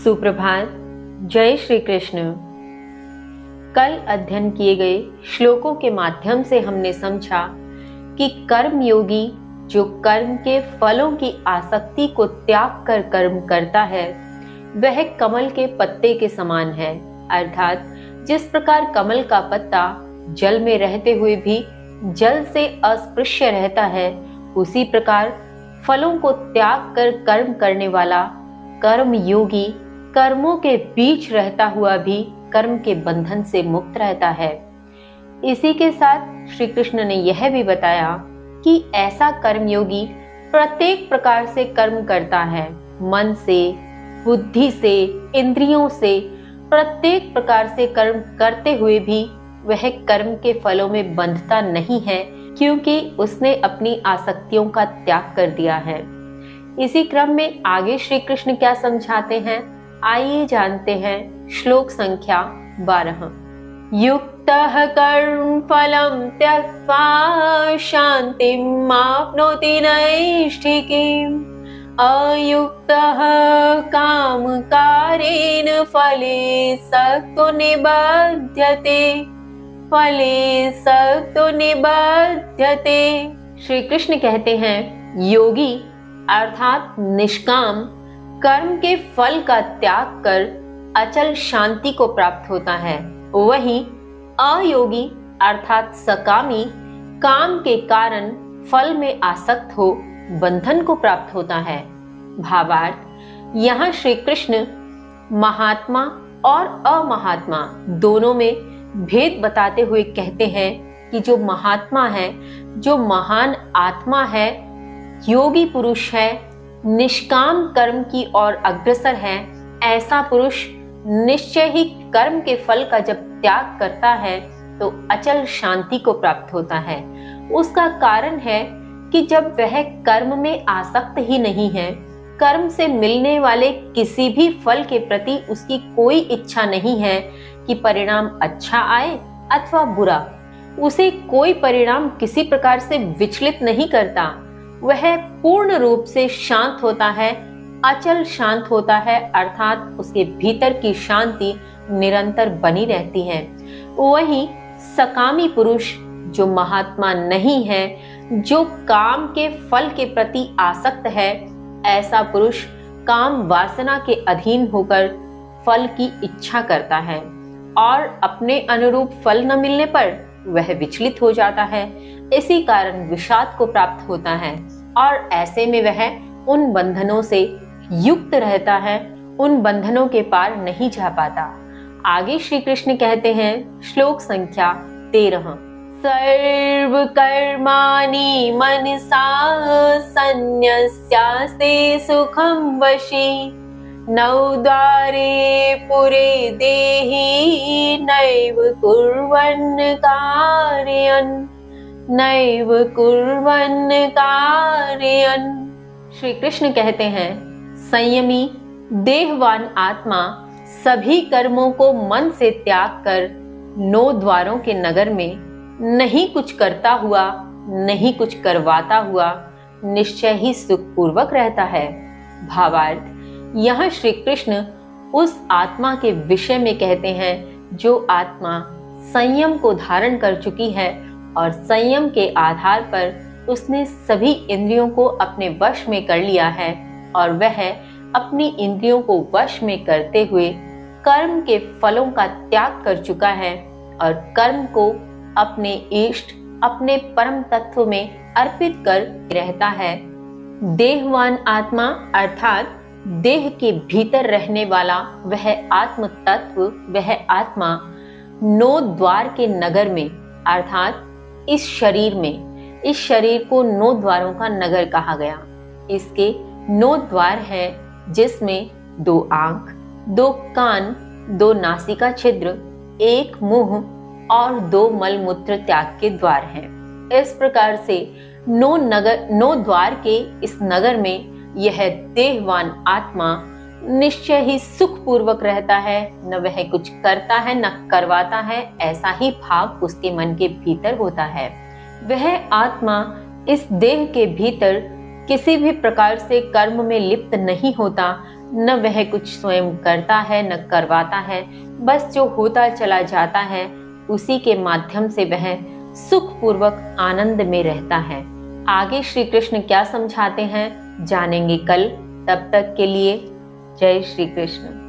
सुप्रभात। जय श्री कृष्ण। कल अध्ययन किए गए श्लोकों के माध्यम से हमने समझा कि कर्म योगी जो कर्म के फलों की आसक्ति को त्याग कर कर्म करता है वह कमल के पत्ते के समान है। अर्थात जिस प्रकार कमल का पत्ता जल में रहते हुए भी जल से अस्पृश्य रहता है, उसी प्रकार फलों को त्याग कर कर्म करने वाला कर्म योगी कर्मों के बीच रहता हुआ भी कर्म के बंधन से मुक्त रहता है। इसी के साथ श्री कृष्ण ने यह भी बताया कि ऐसा कर्मयोगी प्रत्येक प्रकार से कर्म करता है, मन से, बुद्धि से, इंद्रियों से, प्रत्येक प्रकार से कर्म करते हुए भी वह कर्म के फलों में बंधता नहीं है, क्योंकि उसने अपनी आसक्तियों का त्याग कर दिया है। इसी क्रम में आगे श्री कृष्ण क्या समझाते हैं, आइए जानते हैं। श्लोक संख्या 12। युक्तः कर्म फलं त्यक्त्वा शान्तिम् आप्नोति नैष्ठिकीम् अयुक्तः कामकारेण फले सक्तो निबध्यते। श्री कृष्ण कहते हैं, योगी अर्थात निष्काम कर्म के फल का त्याग कर अचल शांति को प्राप्त होता है। वहीं अयोगी अर्थात सकामी काम के कारण फल में आसक्त हो बंधन को प्राप्त होता है। भावार्थ, यहाँ श्री कृष्ण महात्मा और अमहात्मा दोनों में भेद बताते हुए कहते हैं कि जो महात्मा है, जो महान आत्मा है, योगी पुरुष है, निष्काम कर्म की ओर अग्रसर है, ऐसा पुरुष निश्चय ही कर्म के फल का जब त्याग करता है तो अचल शांति को प्राप्त होता है। उसका कारण है कि जब वह कर्म में आसक्त ही नहीं है, कर्म से मिलने वाले किसी भी फल के प्रति उसकी कोई इच्छा नहीं है कि परिणाम अच्छा आए अथवा बुरा, उसे कोई परिणाम किसी प्रकार से विचलित नहीं करता। वह पूर्ण रूप से शांत होता है, अचल शांत होता है, अर्थात उसके भीतर की शांति निरंतर बनी रहती है। वही सकामी पुरुष जो महात्मा नहीं है, जो काम के फल के प्रति आसक्त है, ऐसा पुरुष काम वासना के अधीन होकर फल की इच्छा करता है और अपने अनुरूप फल न मिलने पर वह विचलित हो जाता है। इसी कारण विषाद को प्राप्त होता है और ऐसे में वह उन बंधनों से युक्त रहता है, उन बंधनों के पार नहीं जा पाता। आगे श्री कृष्ण कहते हैं, श्लोक संख्या 13। सर्व कर्माणि मनसा सन्न्यस्यास्ते सुखं वशी नवद्वारे पुरे देहि नैव कुर्वन् कार्यन्। श्री कृष्ण कहते हैं, संयमी देहवान आत्मा सभी कर्मों को मन से त्याग कर 9 द्वारों के नगर में नहीं कुछ करता हुआ, नहीं कुछ करवाता हुआ निश्चय ही सुखपूर्वक रहता है। भावार्थ, यहाँ श्री कृष्ण उस आत्मा के विषय में कहते हैं जो आत्मा संयम को धारण कर चुकी है और संयम के आधार पर उसने सभी इंद्रियों को अपने वश में कर लिया है और वह अपनी इंद्रियों को वश में करते हुए कर्म के फलों का त्याग कर चुका है और कर्म को अपने इष्ट, अपने परम तत्व में अर्पित कर रहता है। देहवान आत्मा अर्थात देह के भीतर रहने वाला वह आत्म तत्व, वह आत्मा 9 द्वार के नगर में अर्थात इस शरीर में, इस शरीर को 9 द्वारों का नगर कहा गया। इसके 9 द्वार हैं, जिसमें 2 आंख, 2 कान, 2 नासिका छिद्र, 1 मुंह और 2 मलमूत्र त्याग के द्वार हैं। इस प्रकार से 9 द्वार के इस नगर में यह देहवान आत्मा निश्चय ही सुख पूर्वक रहता है। न वह कुछ करता है न करवाता है, ऐसा ही भाव उसके मन के भीतर होता है। वह आत्मा इस देह के भीतर किसी भी प्रकार से कर्म में लिप्त नहीं होता, न वह कुछ स्वयं करता है न करवाता है, बस जो होता चला जाता है उसी के माध्यम से वह सुखपूर्वक आनंद में रहता है। आगे श्री कृष्ण क्या समझाते हैं जानेंगे कल। तब तक के लिए जय श्री कृष्ण।